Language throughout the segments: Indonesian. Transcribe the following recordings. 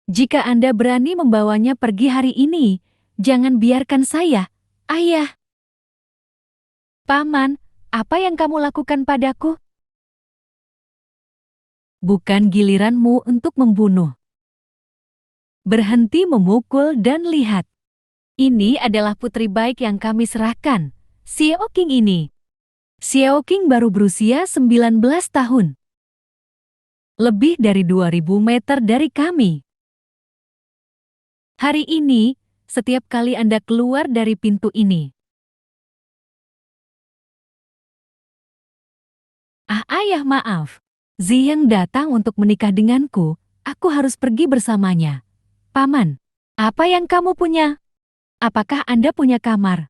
Jika Anda berani membawanya pergi hari ini, jangan biarkan saya, Ayah. Paman, apa yang kamu lakukan padaku? Bukan giliranmu untuk membunuh. Berhenti memukul dan lihat. Ini adalah putri baik yang kami serahkan, Xiao Qing ini. Xiao Qing baru berusia 19 tahun. Lebih dari 2000 meter dari kami. Hari ini, setiap kali Anda keluar dari pintu ini. Ayah maaf. Ziyang datang untuk menikah denganku, aku harus pergi bersamanya. Paman, apa yang kamu punya? Apakah Anda punya kamar?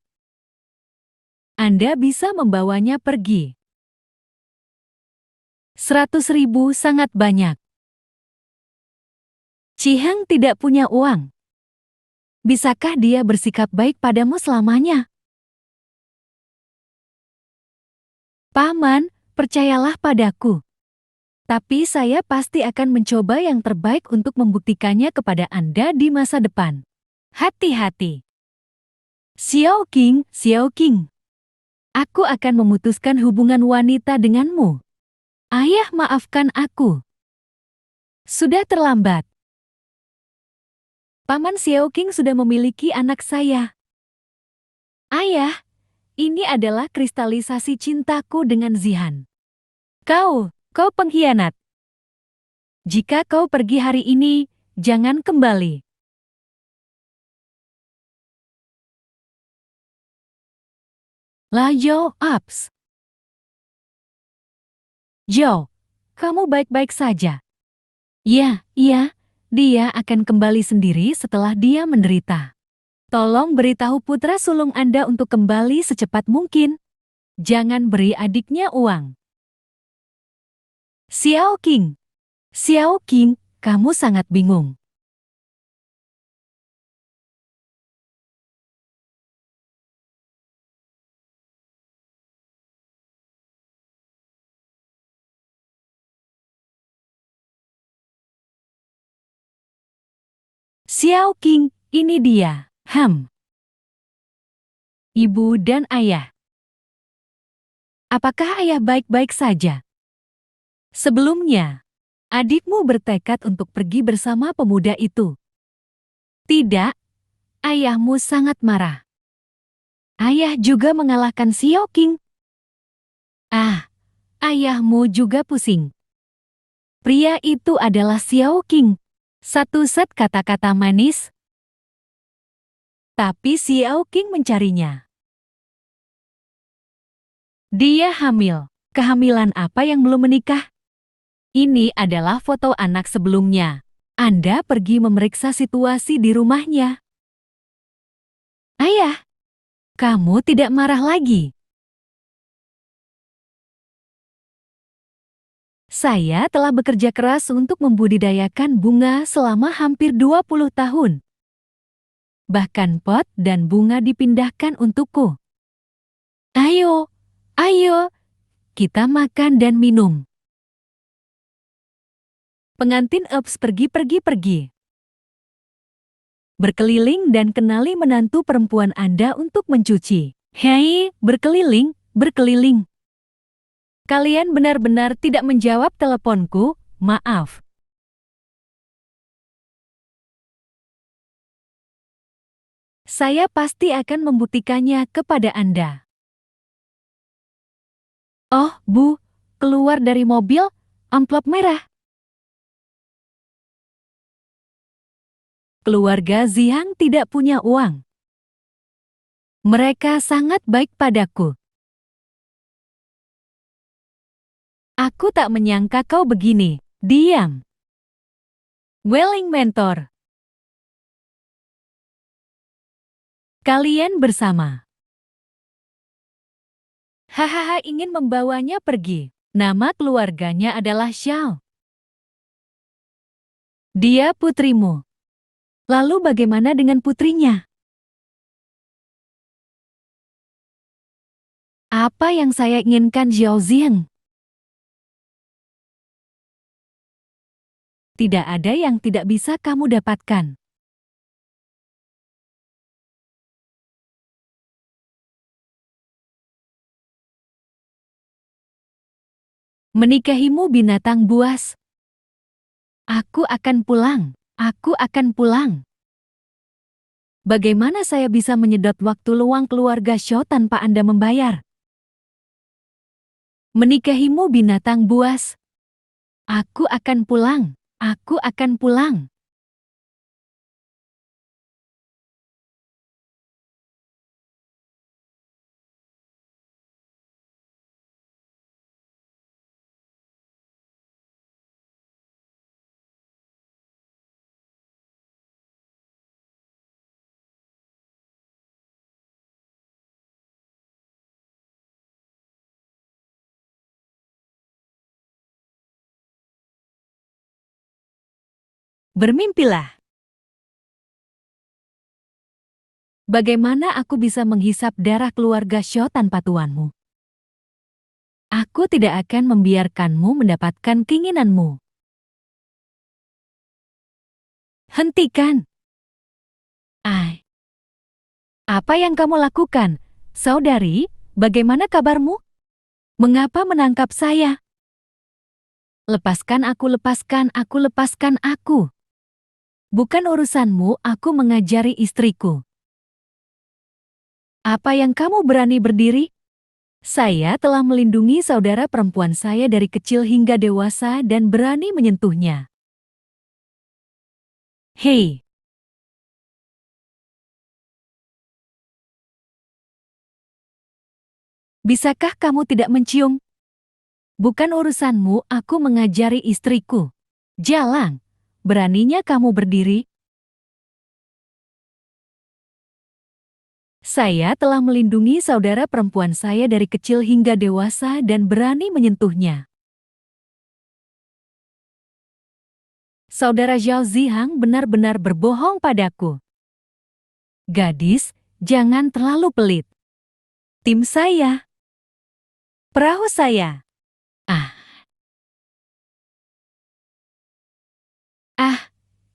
Anda bisa membawanya pergi. 100.000 sangat banyak. Cihang tidak punya uang. Bisakah dia bersikap baik padamu selamanya? Paman, percayalah padaku. Tapi saya pasti akan mencoba yang terbaik untuk membuktikannya kepada Anda di masa depan. Hati-hati. Xiao Qing. Aku akan memutuskan hubungan wanita denganmu. Ayah, maafkan aku. Sudah terlambat. Paman Xiao Qing sudah memiliki anak saya. Ayah, ini adalah kristalisasi cintaku dengan Zihan. Kau pengkhianat. Jika kau pergi hari ini, jangan kembali. Layo Ups. Jo, kamu baik-baik saja. Ya, iya, dia akan kembali sendiri setelah dia menderita. Tolong beritahu putra sulung Anda untuk kembali secepat mungkin. Jangan beri adiknya uang. Xiao Qing, kamu sangat bingung. Xiao Qing, ini dia. Ibu dan ayah. Apakah ayah baik-baik saja? Sebelumnya, adikmu bertekad untuk pergi bersama pemuda itu. Tidak, ayahmu sangat marah. Ayah juga mengalahkan Xiao Qing. Ayahmu juga pusing. Pria itu adalah Xiao Qing. Satu set kata-kata manis. Tapi Xiao Qing mencarinya. Dia hamil. Kehamilan apa yang belum menikah? Ini adalah foto anak sebelumnya. Anda pergi memeriksa situasi di rumahnya. Ayah, kamu tidak marah lagi. Saya telah bekerja keras untuk membudidayakan bunga selama hampir 20 tahun. Bahkan pot dan bunga dipindahkan untukku. Ayo, kita makan dan minum. Pengantin pergi. Berkeliling dan kenali menantu perempuan Anda untuk mencuci. Hei, berkeliling. Kalian benar-benar tidak menjawab teleponku, maaf. Saya pasti akan membuktikannya kepada Anda. Oh, Bu, keluar dari mobil, amplop merah. Keluarga Ziyang tidak punya uang. Mereka sangat baik padaku. Aku tak menyangka kau begini. Diam. Welling Mentor. Kalian bersama. Hahaha, ingin membawanya pergi. Nama keluarganya adalah Xiao. Dia putrimu. Lalu bagaimana dengan putrinya? Apa yang saya inginkan, Zhao Ziyang? Tidak ada yang tidak bisa kamu dapatkan. Menikahimu binatang buas. Aku akan pulang. Aku akan pulang. Bagaimana saya bisa menyedot waktu luang keluarga Shaw tanpa Anda membayar? Menikahimu binatang buas. Aku akan pulang. Aku akan pulang. Bermimpilah. Bagaimana aku bisa menghisap darah keluarga Shaw tanpa tuanmu? Aku tidak akan membiarkanmu mendapatkan keinginanmu. Hentikan. Apa yang kamu lakukan? Saudari, bagaimana kabarmu? Mengapa menangkap saya? Lepaskan aku, lepaskan aku, lepaskan aku. Bukan urusanmu, aku mengajari istriku. Apa yang kamu berani berdiri? Saya telah melindungi saudara perempuan saya dari kecil hingga dewasa dan berani menyentuhnya. Hei! Bisakah kamu tidak mencium? Bukan urusanmu, aku mengajari istriku. Jalan! Beraninya kamu berdiri? Saya telah melindungi saudara perempuan saya dari kecil hingga dewasa dan berani menyentuhnya. Saudara Zhao Zihang benar-benar berbohong padaku. Gadis, jangan terlalu pelit. Tim saya. Perahu saya.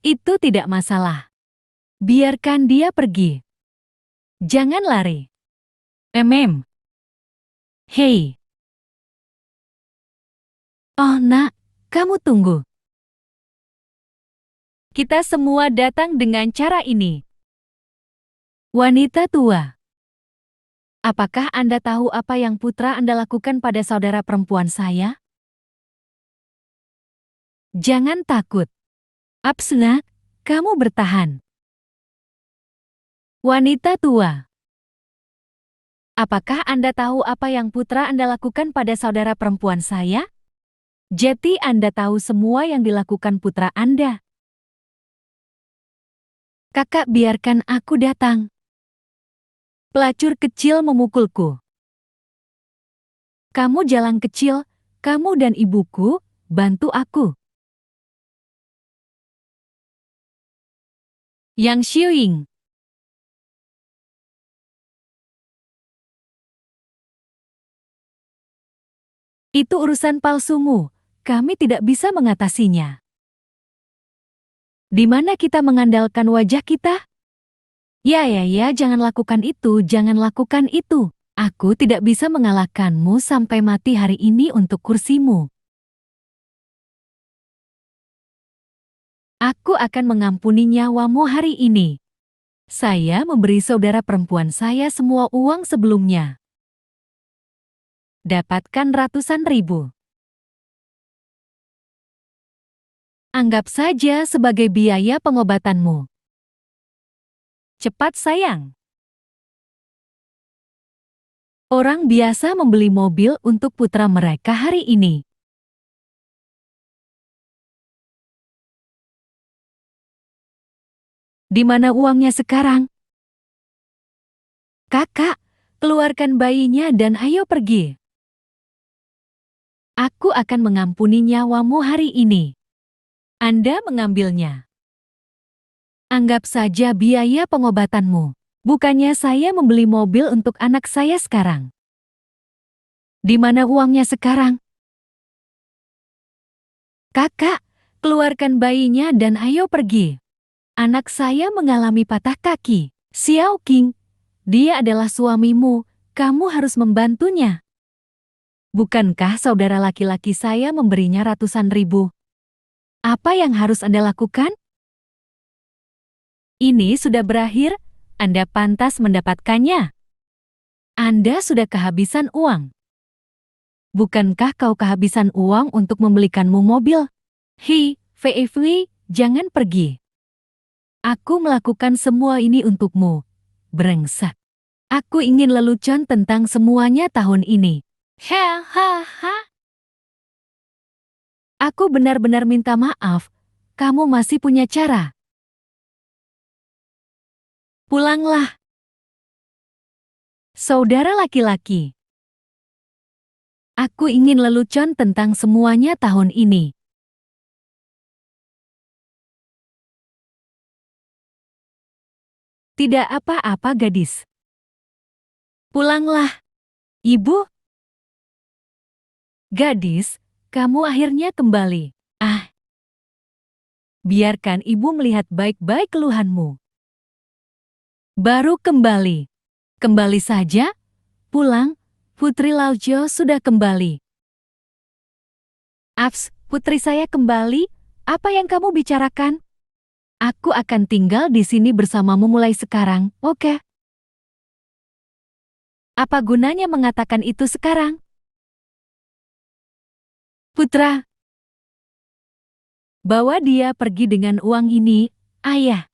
Itu tidak masalah. Biarkan dia pergi. Jangan lari. Hei. Oh nak, kamu tunggu. Kita semua datang dengan cara ini. Wanita tua. Apakah Anda tahu apa yang putra Anda lakukan pada saudara perempuan saya? Jangan takut. Apsna, kamu bertahan. Wanita tua. Apakah Anda tahu apa yang putra Anda lakukan pada saudara perempuan saya? Jadi Anda tahu semua yang dilakukan putra Anda. Kakak, biarkan aku datang. Pelacur kecil memukulku. Kamu jalan kecil, kamu dan ibuku, bantu aku. Yang Xiuying. Itu urusan palsumu, kami tidak bisa mengatasinya. Di mana kita mengandalkan wajah kita? Ya, jangan lakukan itu, jangan lakukan itu. Aku tidak bisa mengalahkanmu sampai mati hari ini untuk kursimu. Aku akan mengampuni nyawamu hari ini. Saya memberi saudara perempuan saya semua uang sebelumnya. Dapatkan ratusan ribu. Anggap saja sebagai biaya pengobatanmu. Cepat sayang. Orang biasa membeli mobil untuk putra mereka hari ini. Di mana uangnya sekarang? Kakak, keluarkan bayinya dan ayo pergi. Aku akan mengampuni nyawamu hari ini. Anda mengambilnya. Anggap saja biaya pengobatanmu. Bukannya saya membeli mobil untuk anak saya sekarang. Di mana uangnya sekarang? Kakak, Keluarkan bayinya dan ayo pergi. Anak saya mengalami patah kaki. Xiao Qing, dia adalah suamimu, kamu harus membantunya. Bukankah saudara laki-laki saya memberinya ratusan ribu? Apa yang harus Anda lakukan? Ini sudah berakhir, Anda pantas mendapatkannya. Anda sudah kehabisan uang. Bukankah kau kehabisan uang untuk membelikanmu mobil? Fei, jangan pergi. Aku melakukan semua ini untukmu, brengsek. Aku ingin lelucon tentang semuanya tahun ini. Hahaha. Aku benar-benar minta maaf, kamu masih punya cara. Pulanglah. Saudara laki-laki. Aku ingin lelucon tentang semuanya tahun ini. Tidak apa-apa gadis. Pulanglah. Ibu. Gadis, kamu akhirnya kembali. Biarkan ibu melihat baik-baik keluhanmu. Baru kembali. Kembali saja. Pulang, Putri Laojo sudah kembali. Putri saya kembali. Apa yang kamu bicarakan? Aku akan tinggal di sini bersamamu mulai sekarang, oke? Apa gunanya mengatakan itu sekarang? Putra, bawa dia pergi dengan uang ini, ayah.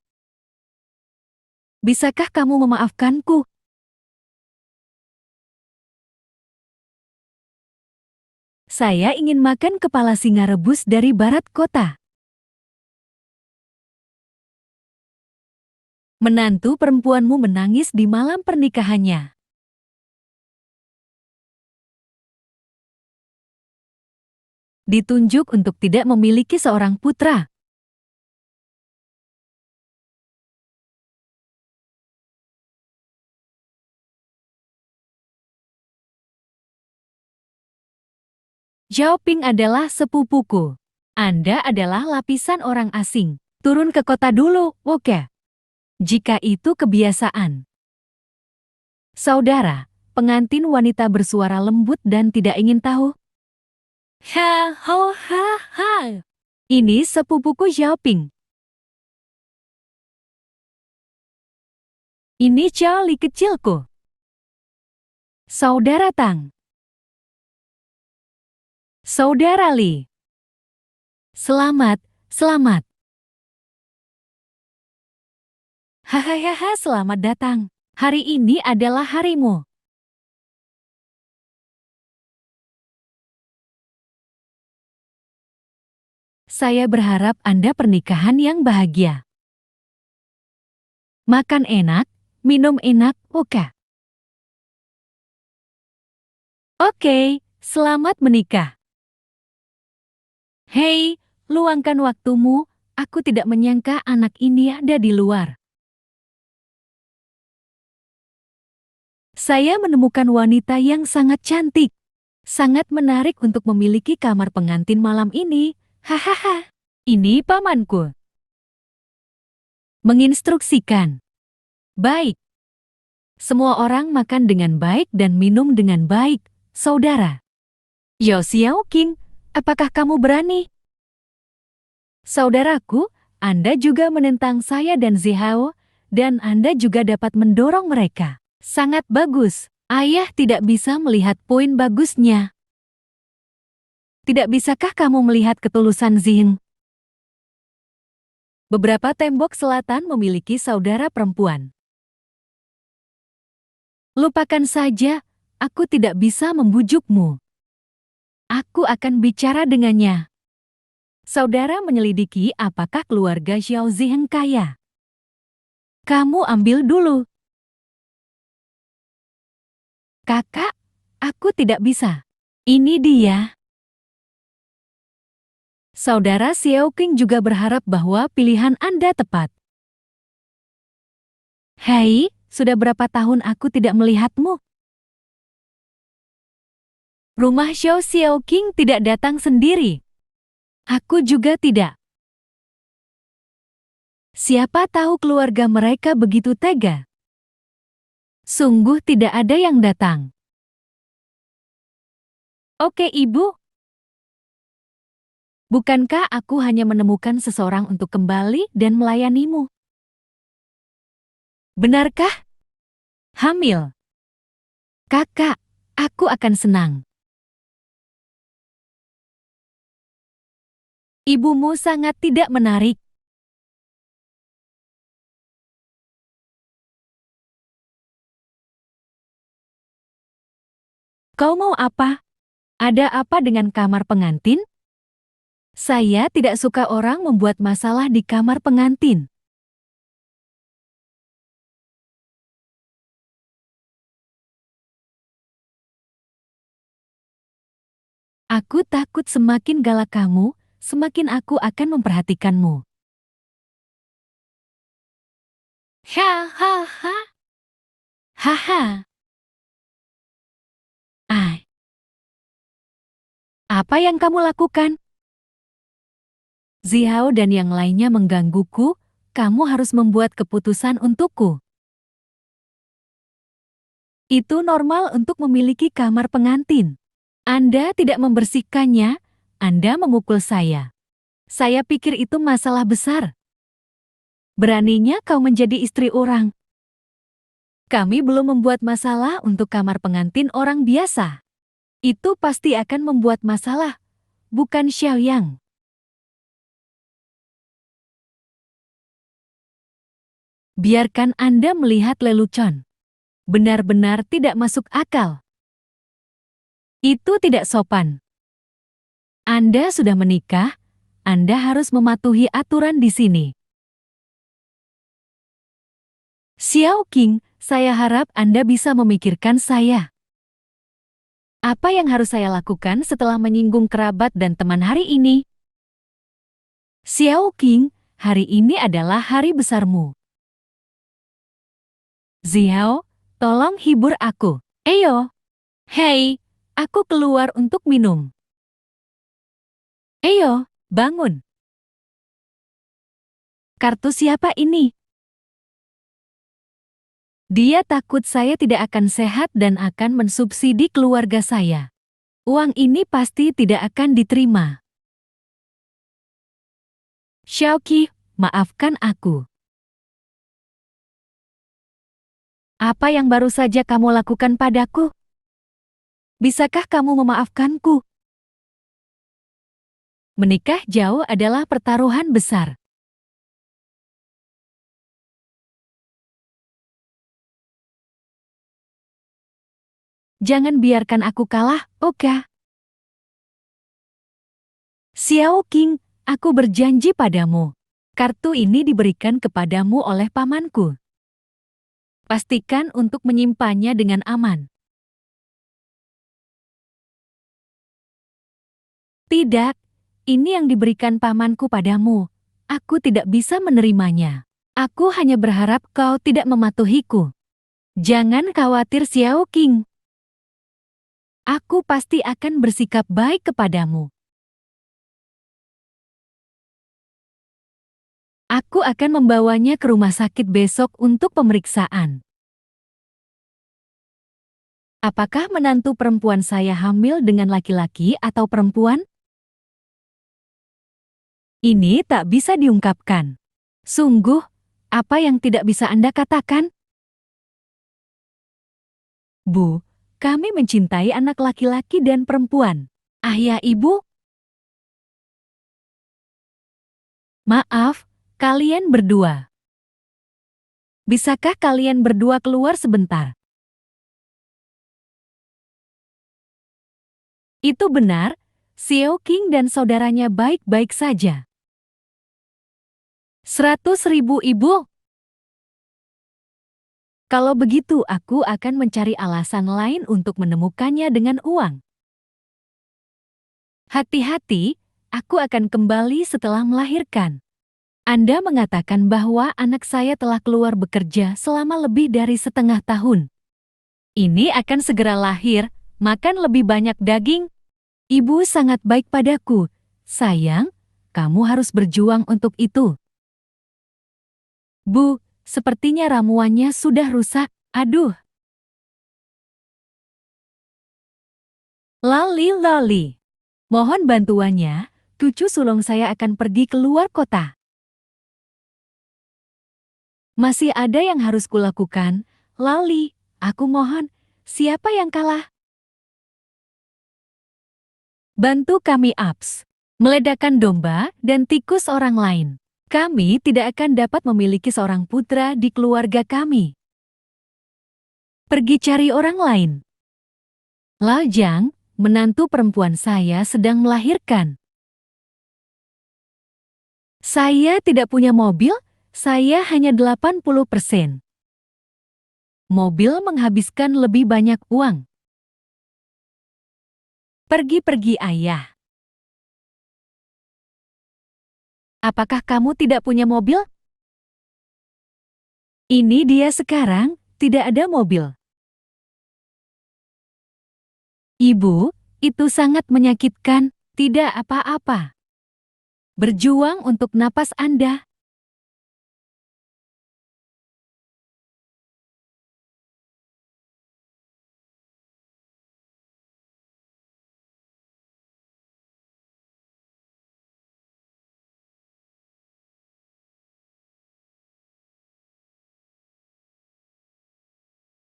Bisakah kamu memaafkanku? Saya ingin makan kepala singa rebus dari barat kota. Menantu perempuanmu menangis di malam pernikahannya. Ditunjuk untuk tidak memiliki seorang putra. Zhao Ping adalah sepupuku. Anda adalah lapisan orang asing. Turun ke kota dulu, oke? Jika itu kebiasaan. Saudara, pengantin wanita bersuara lembut dan tidak ingin tahu. Ini sepupuku Zhao Ping. Ini Charlie kecilku. Saudara Tang. Saudara Li. Selamat. Hahaha, selamat datang. Hari ini adalah harimu. Saya berharap Anda pernikahan yang bahagia. Makan enak, minum enak, oke? Oke, selamat menikah. Hei, luangkan waktumu, aku tidak menyangka anak ini ada di luar. Saya menemukan wanita yang sangat cantik. Sangat menarik untuk memiliki kamar pengantin malam ini. Hahaha. Ini pamanku. Menginstruksikan. Baik. Semua orang makan dengan baik dan minum dengan baik, saudara. Xiao Qing, apakah kamu berani? Saudaraku, Anda juga menentang saya dan Zihao, dan Anda juga dapat mendorong mereka. Sangat bagus. Ayah tidak bisa melihat poin bagusnya. Tidak bisakah kamu melihat ketulusan Ziheng? Beberapa tembok selatan memiliki saudara perempuan. Lupakan saja, aku tidak bisa membujukmu. Aku akan bicara dengannya. Saudara menyelidiki apakah keluarga Xiao Ziheng kaya. Kamu ambil dulu. Kakak, aku tidak bisa. Ini dia. Saudara Xiao Qing juga berharap bahwa pilihan Anda tepat. Hei, sudah berapa tahun aku tidak melihatmu? Rumah Xiao Qing tidak datang sendiri. Aku juga tidak. Siapa tahu keluarga mereka begitu tega. Sungguh tidak ada yang datang. Oke, Ibu. Bukankah aku hanya menemukan seseorang untuk kembali dan melayanimu? Benarkah? Hamil. Kakak, aku akan senang. Ibumu sangat tidak menarik. Kau mau apa? Ada apa dengan kamar pengantin? Saya tidak suka orang membuat masalah di kamar pengantin. Aku takut semakin galak kamu, semakin aku akan memperhatikanmu. Hahaha. Haha. Ah, apa yang kamu lakukan? Zihao dan yang lainnya menggangguku, kamu harus membuat keputusan untukku. Itu normal untuk memiliki kamar pengantin. Anda tidak membersihkannya, Anda memukul saya. Saya pikir itu masalah besar. Beraninya kau menjadi istri orang. Kami belum membuat masalah untuk kamar pengantin orang biasa. Itu pasti akan membuat masalah, bukan Xiaoyang. Biarkan Anda melihat lelucon. Benar-benar tidak masuk akal. Itu tidak sopan. Anda sudah menikah, Anda harus mematuhi aturan di sini. Xiao Qing, saya harap Anda bisa memikirkan saya. Apa yang harus saya lakukan setelah menyinggung kerabat dan teman hari ini? Xiao Qing, hari ini adalah hari besarmu. Zihao, tolong hibur aku. Eyo. Hei, aku keluar untuk minum. Eyo, bangun. Kartu siapa ini? Dia takut saya tidak akan sehat dan akan mensubsidi keluarga saya. Uang ini pasti tidak akan diterima. Xiaoqi, maafkan aku. Apa yang baru saja kamu lakukan padaku? Bisakah kamu memaafkanku? Menikah jauh adalah pertaruhan besar. Jangan biarkan aku kalah, oke? Xiao Qing, aku berjanji padamu. Kartu ini diberikan kepadamu oleh pamanku. Pastikan untuk menyimpannya dengan aman. Tidak, ini yang diberikan pamanku padamu. Aku tidak bisa menerimanya. Aku hanya berharap kau tidak mematuhiku. Jangan khawatir Xiao Qing. Aku pasti akan bersikap baik kepadamu. Aku akan membawanya ke rumah sakit besok untuk pemeriksaan. Apakah menantu perempuan saya hamil dengan laki-laki atau perempuan? Ini tak bisa diungkapkan. Sungguh, apa yang tidak bisa Anda katakan? Bu, kami mencintai anak laki-laki dan perempuan. Ayah ibu? Maaf, kalian berdua. Bisakah kalian berdua keluar sebentar? Itu benar, Xiao Qing dan saudaranya baik-baik saja. 100.000 ibu. Kalau begitu aku akan mencari alasan lain untuk menemukannya dengan uang. Hati-hati, aku akan kembali setelah melahirkan. Anda mengatakan bahwa anak saya telah keluar bekerja selama lebih dari setengah tahun. Ini akan segera lahir, makan lebih banyak daging. Ibu sangat baik padaku. Sayang, kamu harus berjuang untuk itu. Bu, sepertinya ramuannya sudah rusak. Aduh. Lali. Mohon bantuannya, cucu sulung saya akan pergi keluar kota. Masih ada yang harus kulakukan. Lali, aku mohon, siapa yang kalah? Bantu kami Ups. Meledakkan domba dan tikus orang lain. Kami tidak akan dapat memiliki seorang putra di keluarga kami. Pergi cari orang lain. Lajang, menantu perempuan saya sedang melahirkan. Saya tidak punya mobil, saya hanya 80%. Mobil menghabiskan lebih banyak uang. Pergi-pergi ayah. Apakah kamu tidak punya mobil? Ini dia sekarang, tidak ada mobil. Ibu, itu sangat menyakitkan, tidak apa-apa. Berjuang untuk napas Anda.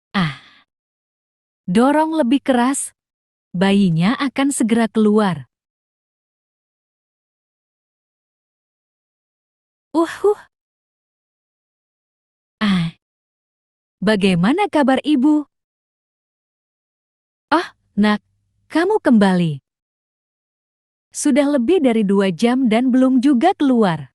Ah, dorong lebih keras. Bayinya akan segera keluar. Uhuh. Ah, bagaimana kabar ibu? Oh, nak, kamu kembali. Sudah lebih dari 2 jam dan belum juga keluar.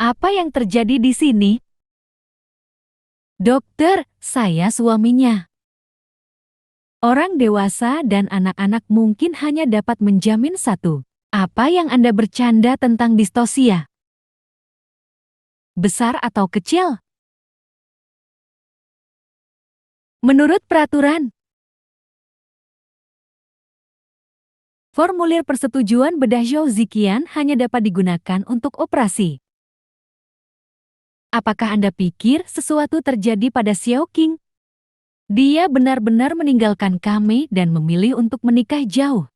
Apa yang terjadi di sini? Dokter, saya suaminya. Orang dewasa dan anak-anak mungkin hanya dapat menjamin satu. Apa yang Anda bercanda tentang distosia? Besar atau kecil? Menurut peraturan, formulir persetujuan bedah Zhou Ziqian hanya dapat digunakan untuk operasi. Apakah Anda pikir sesuatu terjadi pada Xiao Qing? Dia benar-benar meninggalkan kami dan memilih untuk menikah jauh.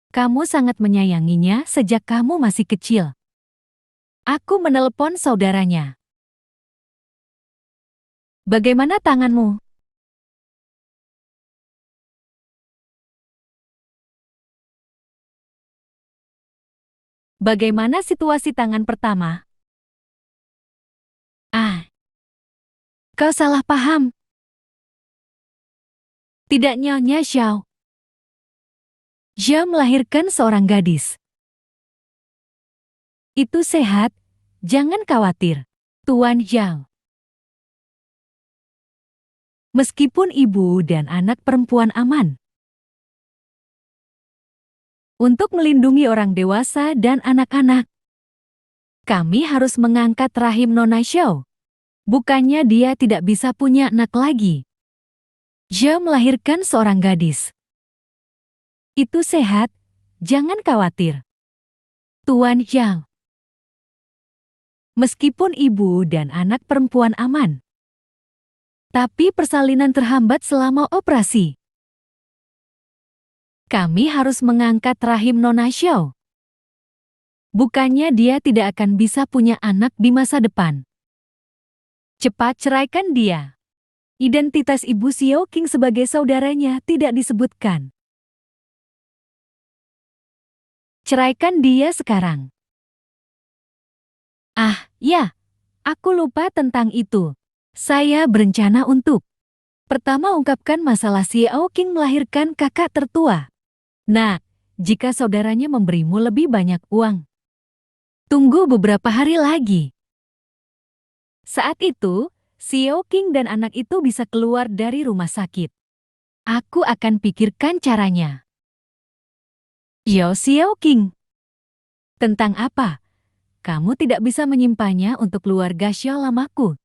Kamu sangat menyayanginya sejak kamu masih kecil. Aku menelepon saudaranya. Bagaimana tanganmu? Bagaimana situasi tangan pertama? Ah, kau salah paham. Tidak Nyonya Xiao. Zhao melahirkan seorang gadis. Itu sehat, jangan khawatir, Tuan Zhao. Meskipun ibu dan anak perempuan aman. Untuk melindungi orang dewasa dan anak-anak, kami harus mengangkat rahim Nona Xiao. Bukannya dia tidak bisa punya anak lagi. Zhao melahirkan seorang gadis. Itu sehat, jangan khawatir, Tuan Zhao. Meskipun ibu dan anak perempuan aman, tapi persalinan terhambat selama operasi. Kami harus mengangkat rahim Nona Xiao. Bukannya dia tidak akan bisa punya anak di masa depan. Cepat ceraikan dia. Identitas ibu Xiao Qing sebagai saudaranya tidak disebutkan. Ceraikan dia sekarang. Ah, ya, aku lupa tentang itu. Saya berencana untuk pertama ungkapkan masalah Xiao Qing melahirkan kakak tertua. Nah, jika saudaranya memberimu lebih banyak uang, tunggu beberapa hari lagi. Saat itu, Xiao Qing dan anak itu bisa keluar dari rumah sakit. Aku akan pikirkan caranya. Yao Xiaoqing. Tentang apa? Kamu tidak bisa menyimpannya untuk keluarga Xiao lamaku.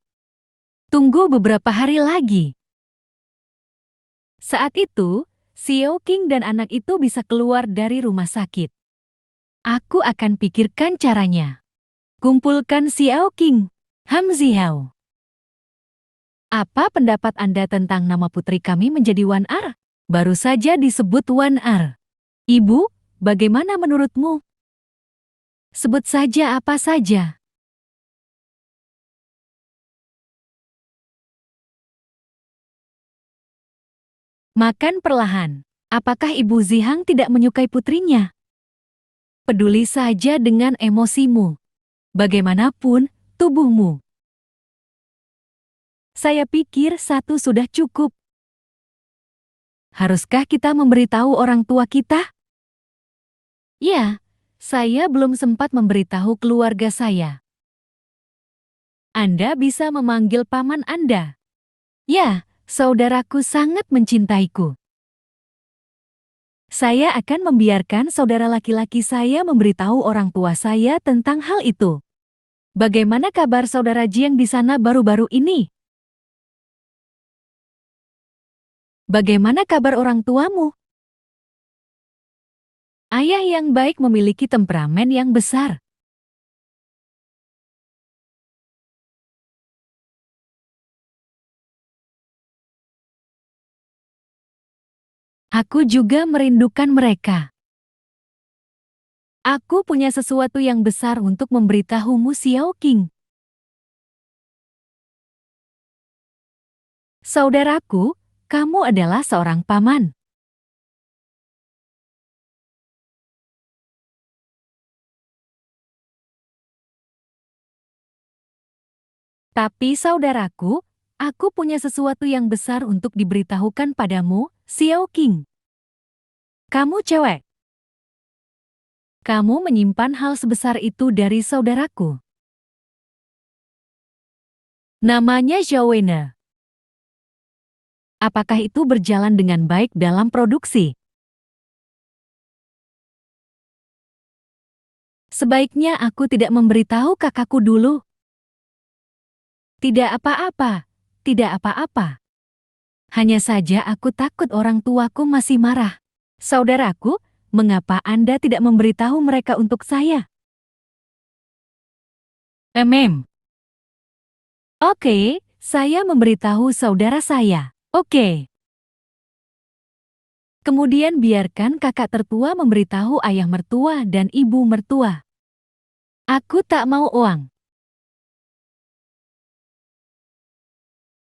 Tunggu beberapa hari lagi. Saat itu, Xiaoqing dan anak itu bisa keluar dari rumah sakit. Aku akan pikirkan caranya. Kumpulkan Xiaoqing. Hamzihao. Apa pendapat Anda tentang nama putri kami menjadi Wan Er? Baru saja disebut Wan Er. Ibu, bagaimana menurutmu? Sebut saja apa saja. Makan perlahan. Apakah Ibu Zihang tidak menyukai putrinya? Peduli saja dengan emosimu. Bagaimanapun, tubuhmu. Saya pikir satu sudah cukup. Haruskah kita memberitahu orang tua kita? Ya, saya belum sempat memberitahu keluarga saya. Anda bisa memanggil paman Anda. Ya, saudaraku sangat mencintaiku. Saya akan membiarkan saudara laki-laki saya memberitahu orang tua saya tentang hal itu. Bagaimana kabar saudara Jiang di sana baru-baru ini? Bagaimana kabar orang tuamu? Ayah yang baik memiliki temperamen yang besar. Aku juga merindukan mereka. Aku punya sesuatu yang besar untuk memberitahumu, Xiaoqing. Saudaraku, kamu adalah seorang paman. Tapi saudaraku, aku punya sesuatu yang besar untuk diberitahukan padamu, Xiaoqing. Kamu cewek. Kamu menyimpan hal sebesar itu dari saudaraku. Namanya Zhao Weine. Apakah itu berjalan dengan baik dalam produksi? Sebaiknya aku tidak memberitahu kakakku dulu. Tidak apa-apa, tidak apa-apa. Hanya saja aku takut orang tuaku masih marah. Saudaraku, mengapa Anda tidak memberitahu mereka untuk saya? Oke, saya memberitahu saudara saya. Oke. Kemudian biarkan kakak tertua memberitahu ayah mertua dan ibu mertua. Aku tak mau uang.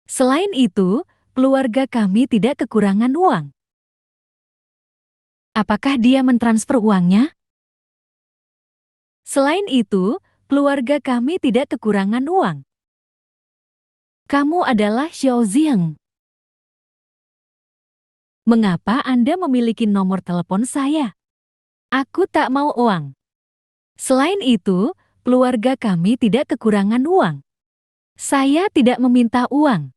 Selain itu, keluarga kami tidak kekurangan uang. Apakah dia mentransfer uangnya? Selain itu, keluarga kami tidak kekurangan uang. Kamu adalah Xiao Ziyang. Mengapa Anda memiliki nomor telepon saya? Aku tak mau uang. Selain itu, keluarga kami tidak kekurangan uang. Saya tidak meminta uang.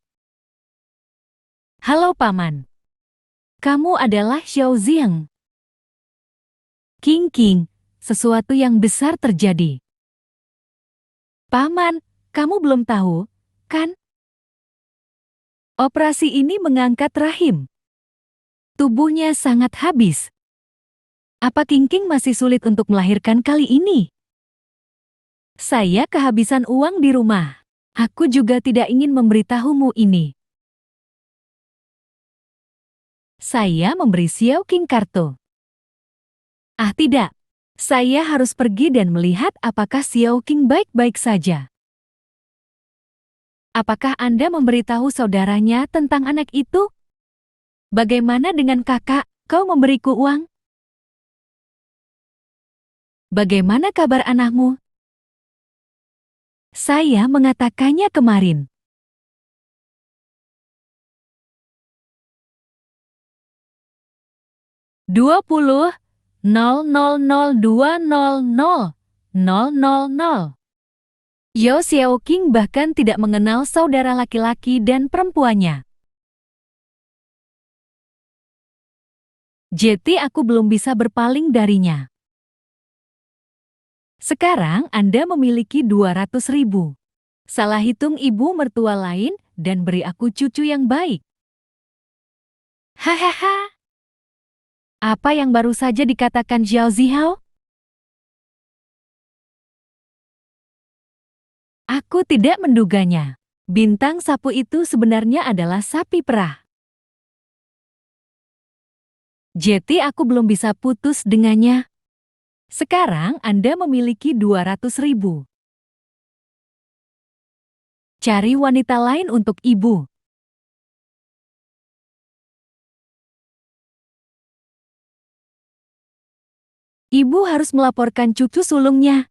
Halo Paman. Kamu adalah Xiao Ziyang. King, sesuatu yang besar terjadi. Paman, kamu belum tahu, kan? Operasi ini mengangkat rahim. Tubuhnya sangat habis. Apa King masih sulit untuk melahirkan kali ini? Saya kehabisan uang di rumah. Aku juga tidak ingin memberitahumu ini. Saya memberi Xiaoqing kartu. Ah tidak, saya harus pergi dan melihat apakah Xiaoqing baik-baik saja. Apakah Anda memberitahu saudaranya tentang anak itu? Bagaimana dengan kakak, kau memberiku uang? Bagaimana kabar anakmu? Saya mengatakannya kemarin. 20.000200.000. Yao Xiaoqing bahkan tidak mengenal saudara laki-laki dan perempuannya. Jadi aku belum bisa berpaling darinya. Sekarang Anda memiliki 200.000. Salah hitung ibu mertua lain dan beri aku cucu yang baik. Hahaha. Apa yang baru saja dikatakan Xiao Zihao? Aku tidak menduganya. Bintang sapu itu sebenarnya adalah sapi perah. Jadi aku belum bisa putus dengannya. Sekarang Anda memiliki 200.000. Cari wanita lain untuk ibu. Ibu harus melaporkan cucu sulungnya.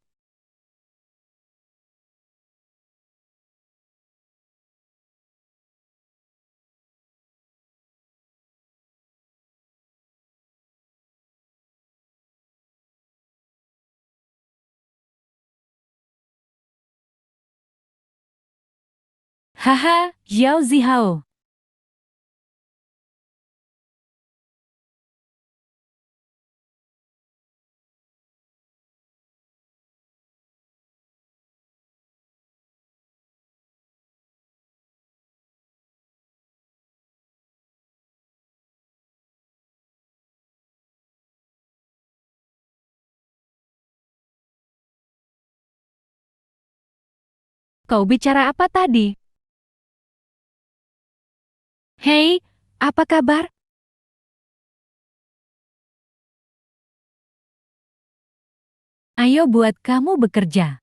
Haha, Xiao Zihao. Kau bicara apa tadi? Hei, apa kabar? Ayo buat kamu bekerja.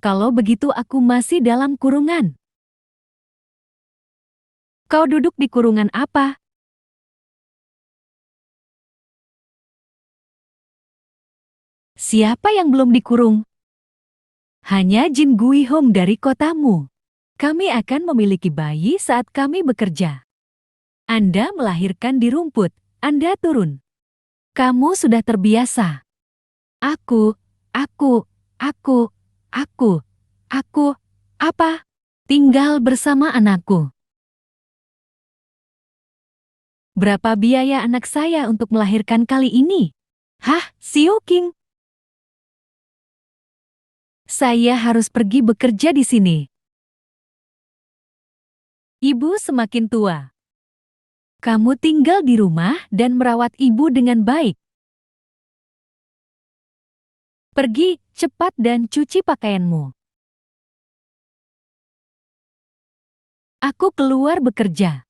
Kalau begitu aku masih dalam kurungan. Kau duduk di kurungan apa? Siapa yang belum dikurung? Hanya Jin Gui Hong dari kotamu. Kami akan memiliki bayi saat kami bekerja. Anda melahirkan di rumput, Anda turun. Kamu sudah terbiasa. Aku, aku, aku, aku, aku, apa? Tinggal bersama anakku. Berapa biaya anak saya untuk melahirkan kali ini? Hah, Xiao King? Saya harus pergi bekerja di sini. Ibu semakin tua. Kamu tinggal di rumah dan merawat ibu dengan baik. Pergi, cepat dan cuci pakaianmu. Aku keluar bekerja.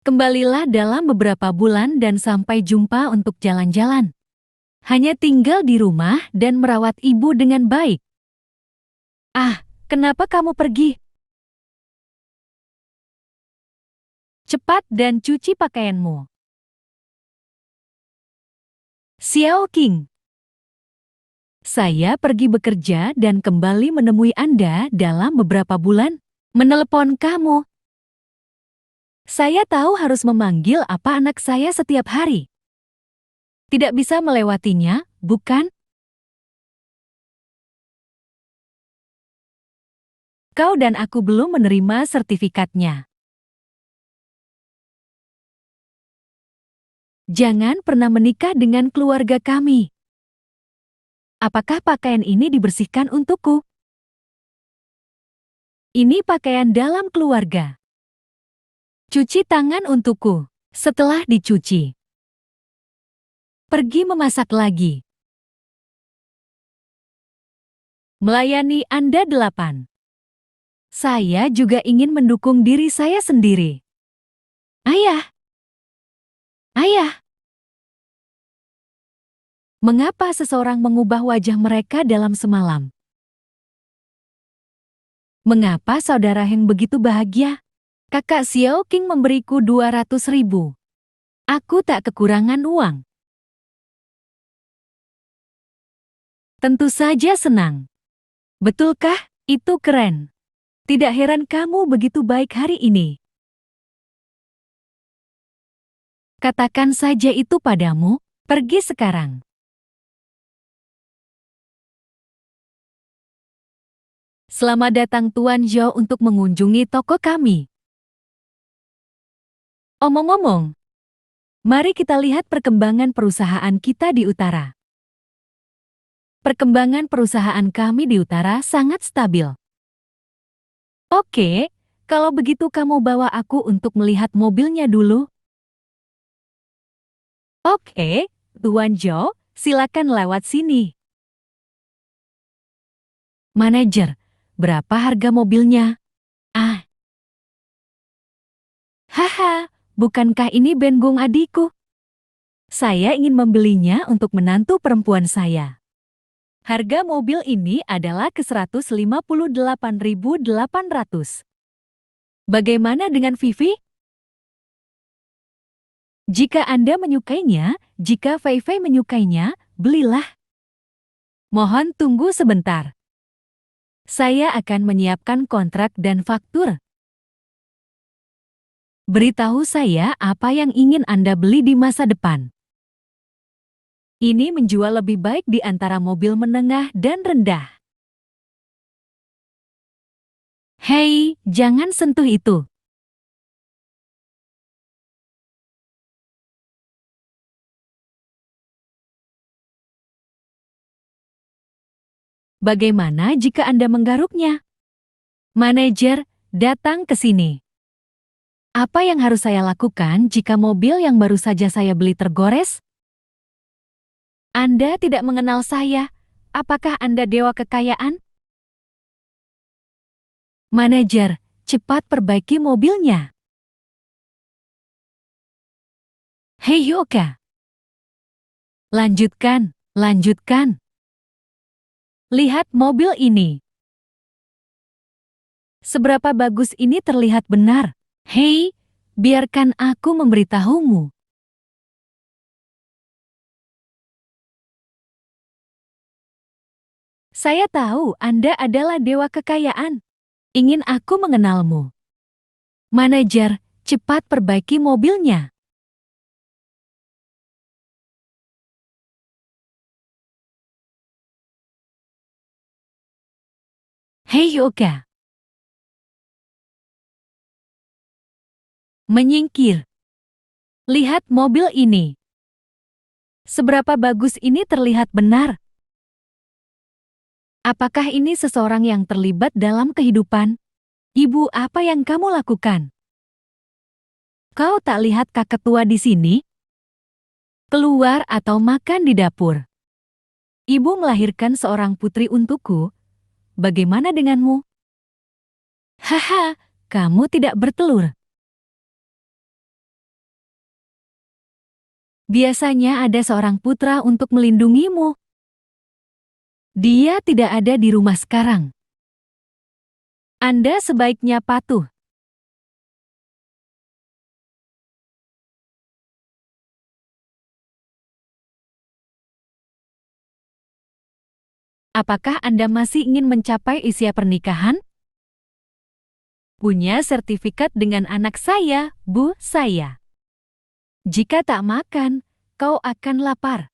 Kembalilah dalam beberapa bulan dan sampai jumpa untuk jalan-jalan. Hanya tinggal di rumah dan merawat ibu dengan baik. Ah, kenapa kamu pergi? Cepat dan cuci pakaianmu. Xiao King. Saya pergi bekerja dan kembali menemui Anda dalam beberapa bulan. Menelepon kamu. Saya tahu harus memanggil apa anak saya setiap hari. Tidak bisa melewatinya, bukan? Kau dan aku belum menerima sertifikatnya. Jangan pernah menikah dengan keluarga kami. Apakah pakaian ini dibersihkan untukku? Ini pakaian dalam keluarga. Cuci tangan untukku. Setelah dicuci, pergi memasak lagi. Melayani Anda 8. Saya juga ingin mendukung diri saya sendiri. Ayah! Ayah! Mengapa seseorang mengubah wajah mereka dalam semalam? Mengapa saudara Heng begitu bahagia? Kakak Xiao King memberiku 200.000. Aku tak kekurangan uang. Tentu saja senang. Betulkah? Itu keren. Tidak heran kamu begitu baik hari ini. Katakan saja itu padamu, pergi sekarang. Selamat datang Tuan Zhou untuk mengunjungi toko kami. Omong-omong, Mari kita lihat perkembangan perusahaan kita di utara. Perkembangan perusahaan kami di utara sangat stabil. Oke, kalau begitu kamu bawa aku untuk melihat mobilnya dulu. Oke, Tuan Joe, silakan lewat sini. Manajer, berapa harga mobilnya? Ah. Haha, bukankah ini Bengung adikku? Saya ingin membelinya untuk menantu perempuan saya. Harga mobil ini adalah ke-158.800. Bagaimana dengan Vivi? Jika Anda menyukainya, jika Fei Fei menyukainya, belilah. Mohon tunggu sebentar. Saya akan menyiapkan kontrak dan faktur. Beritahu saya apa yang ingin Anda beli di masa depan. Ini menjual lebih baik di antara mobil menengah dan rendah. Hei, jangan sentuh itu. Bagaimana jika Anda menggaruknya? Manajer, datang ke sini. Apa yang harus saya lakukan jika mobil yang baru saja saya beli tergores? Anda tidak mengenal saya. Apakah Anda dewa kekayaan? Manajer, cepat perbaiki mobilnya. Hei Yoka. Lanjutkan, lanjutkan. Lihat mobil ini. Seberapa bagus ini terlihat benar. Hei, biarkan aku memberitahumu. Saya tahu Anda adalah dewa kekayaan. Ingin aku mengenalmu. Manajer, cepat perbaiki mobilnya. Hei Yoga. Menyingkir. Lihat mobil ini. Seberapa bagus ini terlihat benar. Apakah ini seseorang yang terlibat dalam kehidupan? Ibu, apa yang kamu lakukan? Kau tak lihat kakek tua di sini? Keluar atau makan di dapur. Ibu melahirkan seorang putri untukku. Bagaimana denganmu? Haha, kamu tidak bertelur. Biasanya ada seorang putra untuk melindungimu. Dia tidak ada di rumah sekarang. Anda sebaiknya patuh. Apakah Anda masih ingin mencapai usia pernikahan? Punya sertifikat dengan anak saya, Bu, saya. Jika tak makan, kau akan lapar.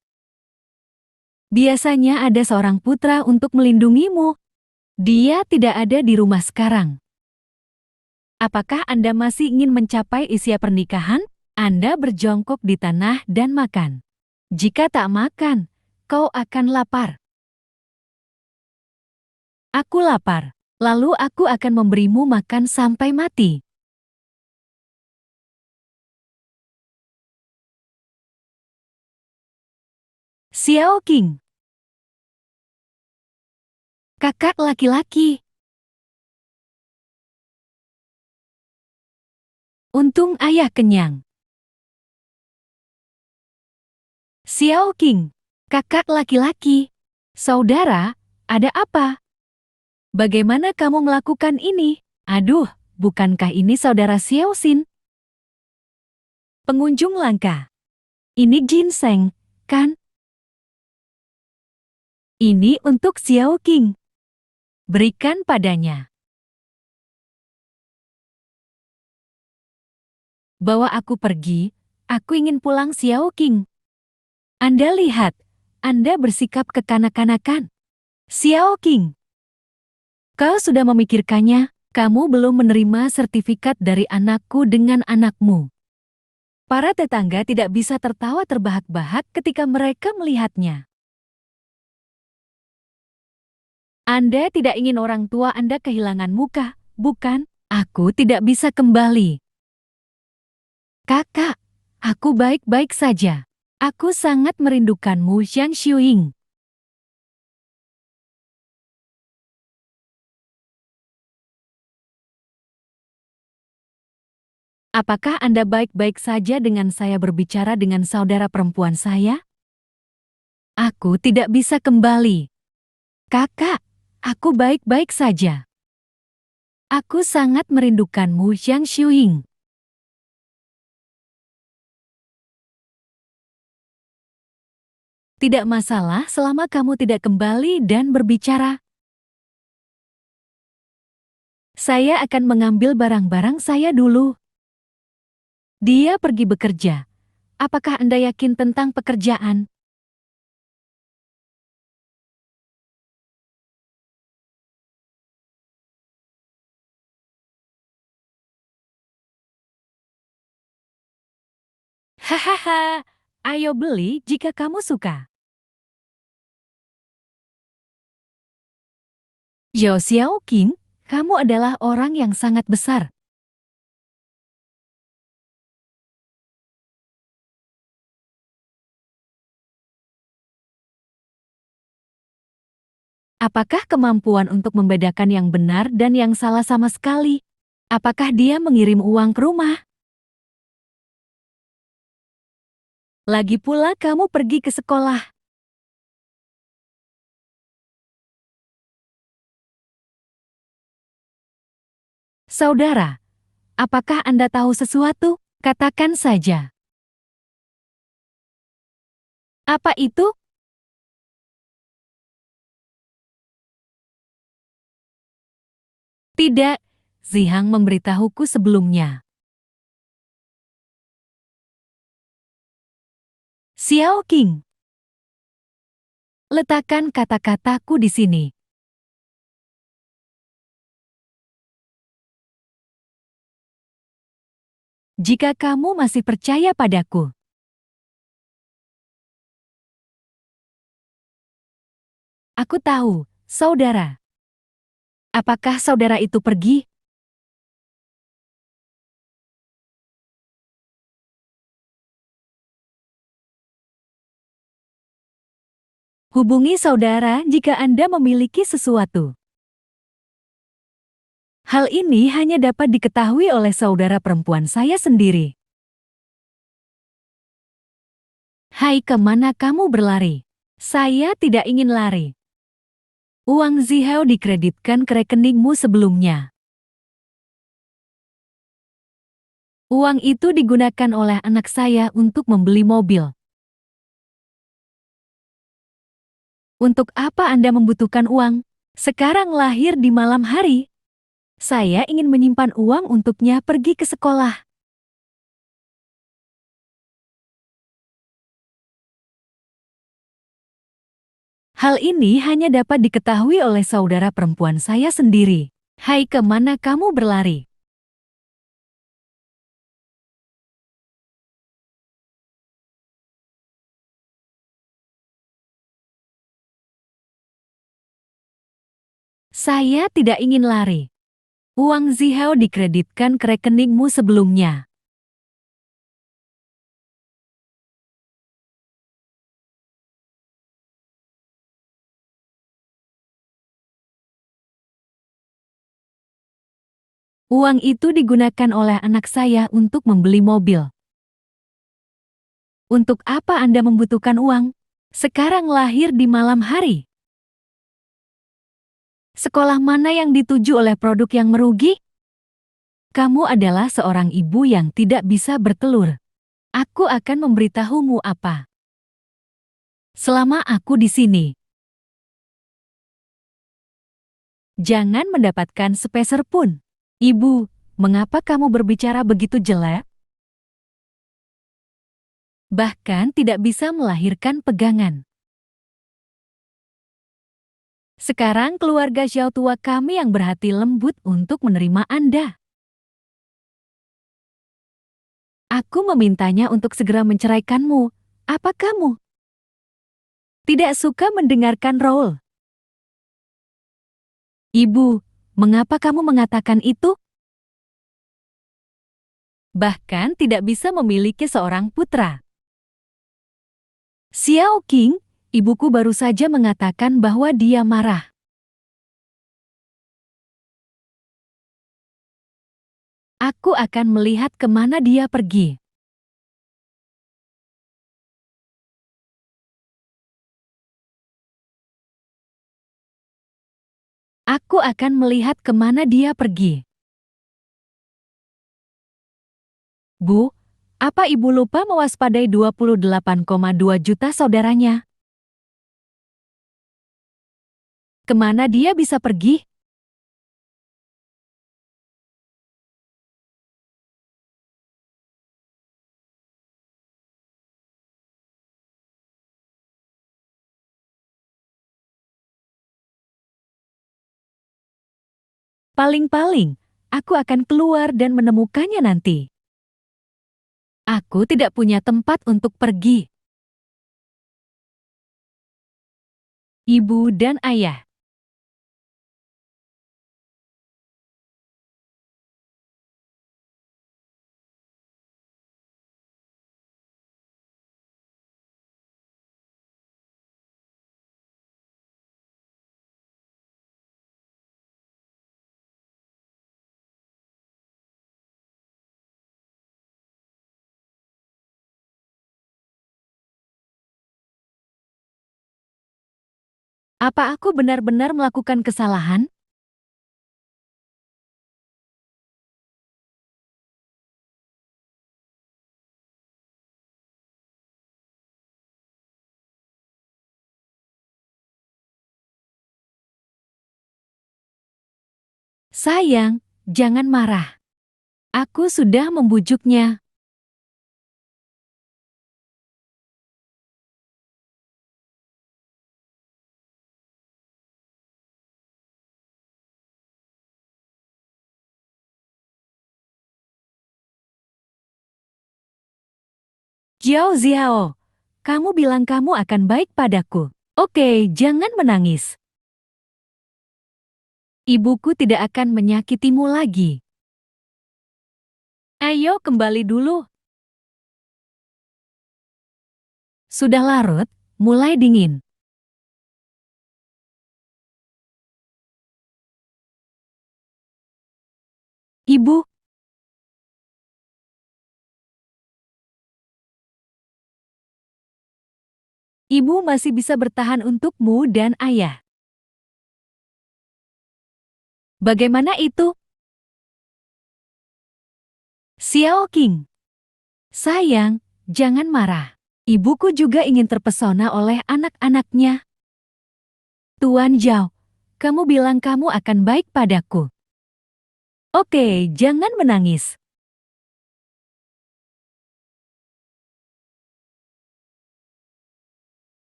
Biasanya ada seorang putra untuk melindungimu. Dia tidak ada di rumah sekarang. Apakah Anda masih ingin mencapai usia pernikahan? Anda berjongkok di tanah dan makan. Jika tak makan, kau akan lapar. Aku lapar. Lalu aku akan memberimu makan sampai mati. Xiao King. Kakak laki-laki. Untung ayah kenyang. Xiao King. Kakak laki-laki. Saudara, ada apa? Bagaimana kamu melakukan ini? Aduh, bukankah ini saudara Xiao Xin? Pengunjung langka. Ini ginseng, kan? Ini untuk Xiao King. Berikan padanya. Bawa aku pergi, aku ingin pulang Xiao King. Anda lihat, Anda bersikap kekanak-kanakan. Xiao King. Kau sudah memikirkannya, kamu belum menerima sertifikat dari anakku dengan anakmu. Para tetangga tidak bisa tertawa terbahak-bahak ketika mereka melihatnya. Anda tidak ingin orang tua Anda kehilangan muka, bukan? Aku tidak bisa kembali. Kakak, aku baik-baik saja. Aku sangat merindukanmu, Zhang Xiuying. Apakah Anda baik-baik saja dengan saya berbicara dengan saudara perempuan saya? Aku tidak bisa kembali. Kakak, aku baik-baik saja. Aku sangat merindukanmu, Zhang Xiuying. Tidak masalah selama kamu tidak kembali dan berbicara. Saya akan mengambil barang-barang saya dulu. Dia pergi bekerja. Apakah Anda yakin tentang pekerjaan? Hahaha, ayo beli jika kamu suka. Zhao Xiaoqing, kamu adalah orang yang sangat besar. Apakah kemampuan untuk membedakan yang benar dan yang salah sama sekali? Apakah dia mengirim uang ke rumah? Lagi pula kamu pergi ke sekolah. Saudara, apakah Anda tahu sesuatu? Katakan saja. Apa itu? Tidak, Zihang memberitahuku sebelumnya. Xiao King, letakkan kata-kataku di sini. Jika kamu masih percaya padaku. Aku tahu, saudara. Apakah saudara itu pergi? Hubungi saudara jika Anda memiliki sesuatu. Hal ini hanya dapat diketahui oleh saudara perempuan saya sendiri. Hai, kemana kamu berlari? Saya tidak ingin lari. Uang Zihao dikreditkan ke rekeningmu sebelumnya. Uang itu digunakan oleh anak saya untuk membeli mobil. Untuk apa Anda membutuhkan uang? Sekarang lahir di malam hari. Saya ingin menyimpan uang untuknya pergi ke sekolah. Hal ini hanya dapat diketahui oleh saudara perempuan saya sendiri. Hai, kemana kamu berlari? Saya tidak ingin lari. Uang Zihao dikreditkan ke rekeningmu sebelumnya. Uang itu digunakan oleh anak saya untuk membeli mobil. Untuk apa Anda membutuhkan uang? Sekarang lahir di malam hari. Sekolah mana yang dituju oleh produk yang merugi? Kamu adalah seorang ibu yang tidak bisa bertelur. Aku akan memberitahumu apa. Selama aku di sini, jangan mendapatkan sepeser pun. Ibu, mengapa kamu berbicara begitu jelek? Bahkan tidak bisa melahirkan pegangan. Sekarang keluarga Xiao tua kami yang berhati lembut untuk menerima Anda. Aku memintanya untuk segera menceraikanmu. Apa kamu tidak suka mendengarkan Raul? Ibu, mengapa kamu mengatakan itu? Bahkan tidak bisa memiliki seorang putra. Xiao Qing, ibuku baru saja mengatakan bahwa dia marah. Aku akan melihat kemana dia pergi. Aku akan melihat kemana dia pergi. Bu, apa ibu lupa mewaspadai 28,2 juta saudaranya? Kemana dia bisa pergi? Paling-paling, aku akan keluar dan menemukannya nanti. Aku tidak punya tempat untuk pergi. Ibu dan ayah. Apa aku benar-benar melakukan kesalahan? Sayang, jangan marah. Aku sudah membujuknya. Jiao Ziao, kamu bilang kamu akan baik padaku. Oke, jangan menangis. Ibuku tidak akan menyakitimu lagi. Ayo kembali dulu. Sudah larut, mulai dingin. Ibu, ibu masih bisa bertahan untukmu dan ayah. Bagaimana itu? Xiao Qing. Sayang, jangan marah. Ibuku juga ingin terpesona oleh anak-anaknya. Tuan Zhao, kamu bilang kamu akan baik padaku. Oke, jangan menangis.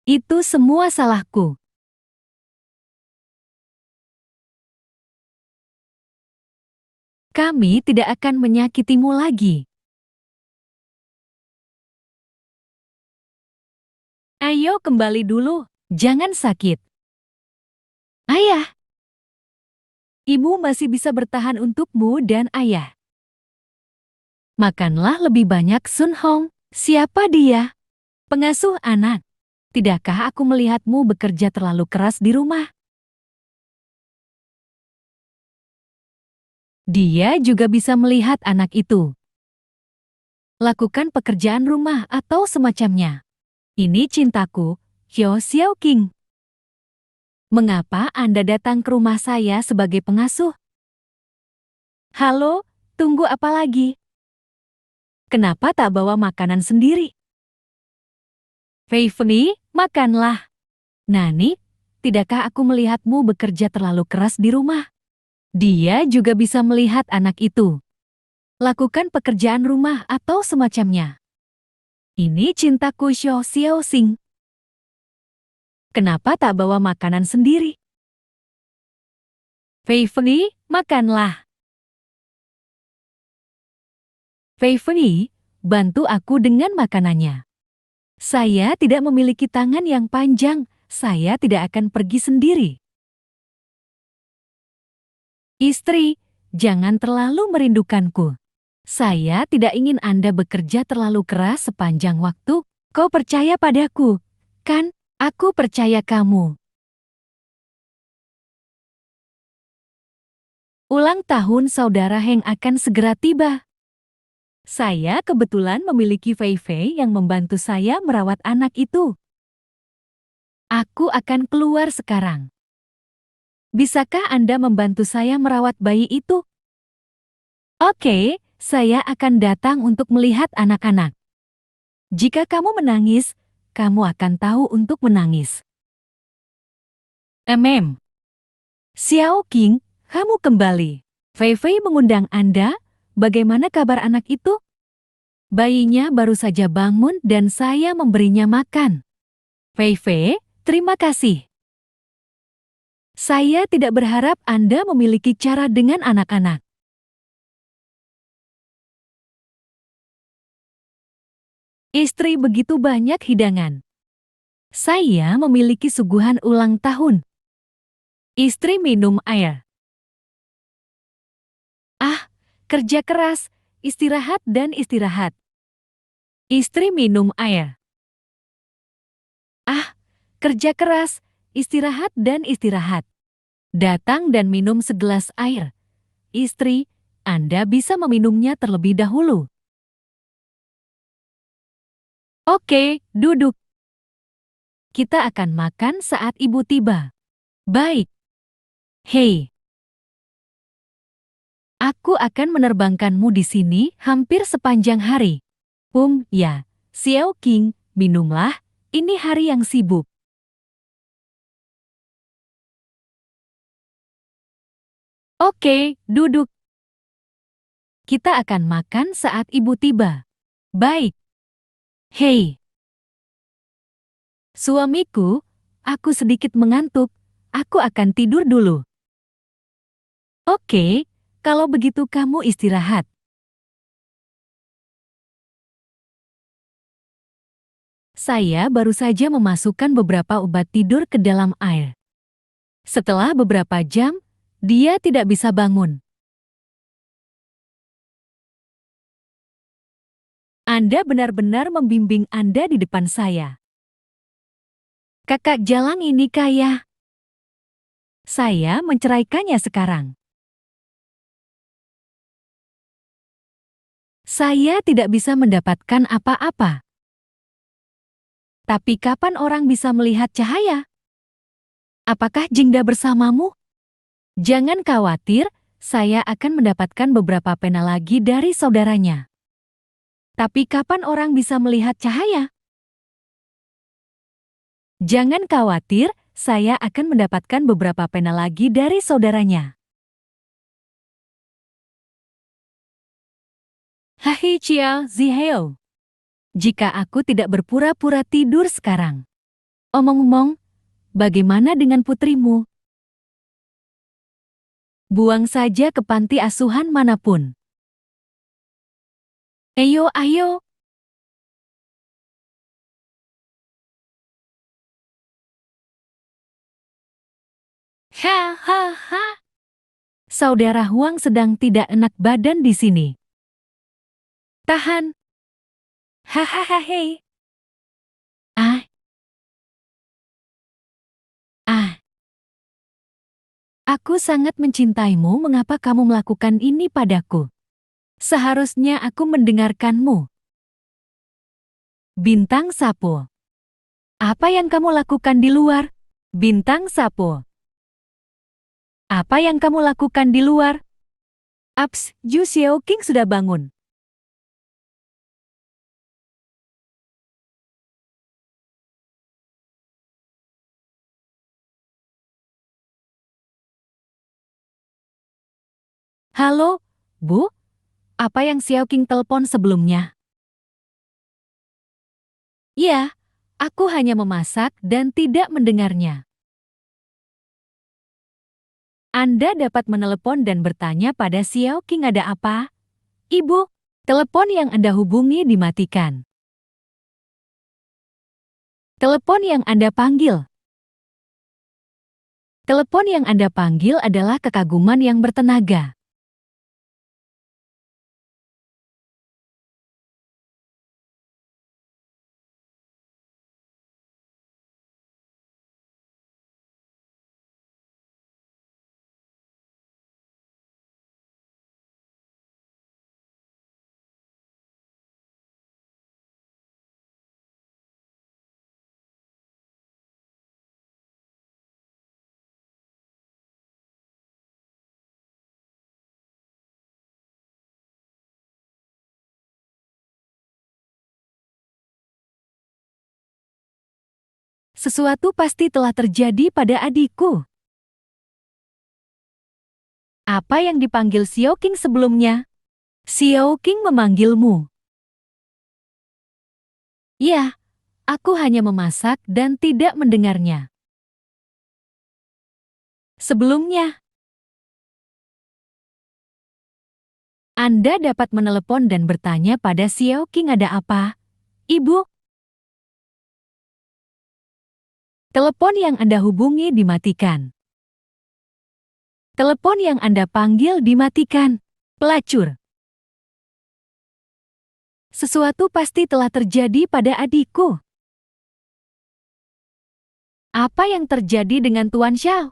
Itu semua salahku. Kami tidak akan menyakitimu lagi. Ayo kembali dulu, jangan sakit. Ayah, ibu masih bisa bertahan untukmu dan ayah. Makanlah lebih banyak Sun Hong. Siapa dia? Pengasuh anak. Tidakkah aku melihatmu bekerja terlalu keras di rumah? Dia juga bisa melihat anak itu. Lakukan pekerjaan rumah atau semacamnya. Ini cintaku, Hyo Xiao Qing. Mengapa Anda datang ke rumah saya sebagai pengasuh? Halo, tunggu apa lagi? Kenapa tak bawa makanan sendiri? Fei Fei, makanlah. Nani, tidakkah aku melihatmu bekerja terlalu keras di rumah? Dia juga bisa melihat anak itu. Lakukan pekerjaan rumah atau semacamnya. Ini cintaku Xiao Xiao Xing. Kenapa tak bawa makanan sendiri? Fei Fei, makanlah. Fei Fei, bantu aku dengan makanannya. Saya tidak memiliki tangan yang panjang, saya tidak akan pergi sendiri. Istri, jangan terlalu merindukanku. Saya tidak ingin Anda bekerja terlalu keras sepanjang waktu. Kau percaya padaku, kan? Aku percaya kamu. Ulang tahun saudara Heng akan segera tiba. Saya kebetulan memiliki Fei Fei yang membantu saya merawat anak itu. Aku akan keluar sekarang. Bisakah Anda membantu saya merawat bayi itu? Oke, saya akan datang untuk melihat anak-anak. Jika kamu menangis, kamu akan tahu untuk menangis. Xiao King, kamu kembali. Fei Fei mengundang Anda. Bagaimana kabar anak itu? Bayinya baru saja bangun dan saya memberinya makan. Fei Fei, terima kasih. Saya tidak berharap Anda memiliki cara dengan anak-anak. Istri begitu banyak hidangan. Saya memiliki suguhan ulang tahun. Istri minum air. Ah, kerja keras, istirahat dan istirahat. Istri minum air. Ah, kerja keras, istirahat dan istirahat. Datang dan minum segelas air. Istri, Anda bisa meminumnya terlebih dahulu. Oke, duduk. Kita akan makan saat ibu tiba. Baik. Hei. Aku akan menerbangkanmu di sini hampir sepanjang hari. Ya. Xiao King, minumlah. Ini hari yang sibuk. Oke, duduk. Kita akan makan saat ibu tiba. Baik. Hei. Suamiku, aku sedikit mengantuk. Aku akan tidur dulu. Oke, kalau begitu kamu istirahat. Saya baru saja memasukkan beberapa obat tidur ke dalam air. Setelah beberapa jam, dia tidak bisa bangun. Anda benar-benar membimbing Anda di depan saya. Kakak Jalang ini kaya. Saya menceraikannya sekarang. Saya tidak bisa mendapatkan apa-apa. Tapi kapan orang bisa melihat cahaya? Apakah Jingda bersamamu? Jangan khawatir, saya akan mendapatkan beberapa pena lagi dari saudaranya. Tapi kapan orang bisa melihat cahaya? Jangan khawatir, saya akan mendapatkan beberapa pena lagi dari saudaranya. Hahi Chia Ziheo. Jika aku tidak berpura-pura tidur sekarang. Omong-omong, bagaimana dengan putrimu? Buang saja ke panti asuhan manapun. Ayo. Ha. Saudara Huang sedang tidak enak badan di sini. Tahan. Hahaha. Aku sangat mencintaimu. Mengapa kamu melakukan ini padaku? Seharusnya aku mendengarkanmu. Bintang Sapo. Apa yang kamu lakukan di luar? Bintang Sapo. Apa yang kamu lakukan di luar? Ju Xiao King sudah bangun. Halo, Bu? Apa yang Xiao King telepon sebelumnya? Iya, aku hanya memasak dan tidak mendengarnya. Anda dapat menelepon dan bertanya pada Xiao King ada apa? Ibu, Telepon yang Anda hubungi dimatikan. Telepon yang Anda panggil. Telepon yang Anda panggil adalah kekaguman yang bertenaga. Sesuatu pasti telah terjadi pada adikku. Apa yang dipanggil Xiao Qing sebelumnya? Xiao Qing memanggilmu. Ya, aku hanya memasak dan tidak mendengarnya. Sebelumnya, Anda dapat menelepon dan bertanya pada Xiao Qing ada apa, Ibu? Telepon yang Anda hubungi dimatikan. Telepon yang Anda panggil dimatikan. Pelacur. Sesuatu pasti telah terjadi pada adikku. Apa yang terjadi dengan Tuan Xiao?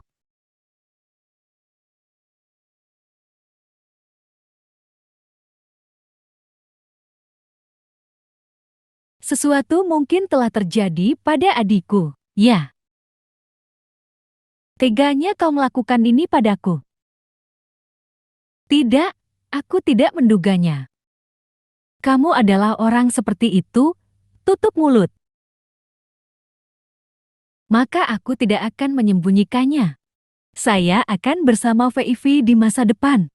Sesuatu mungkin telah terjadi pada adikku. Ya. Teganya kau melakukan ini padaku. Tidak, aku tidak menduganya. Kamu adalah orang seperti itu, tutup mulut. Maka aku tidak akan menyembunyikannya. Saya akan bersama VIP di masa depan.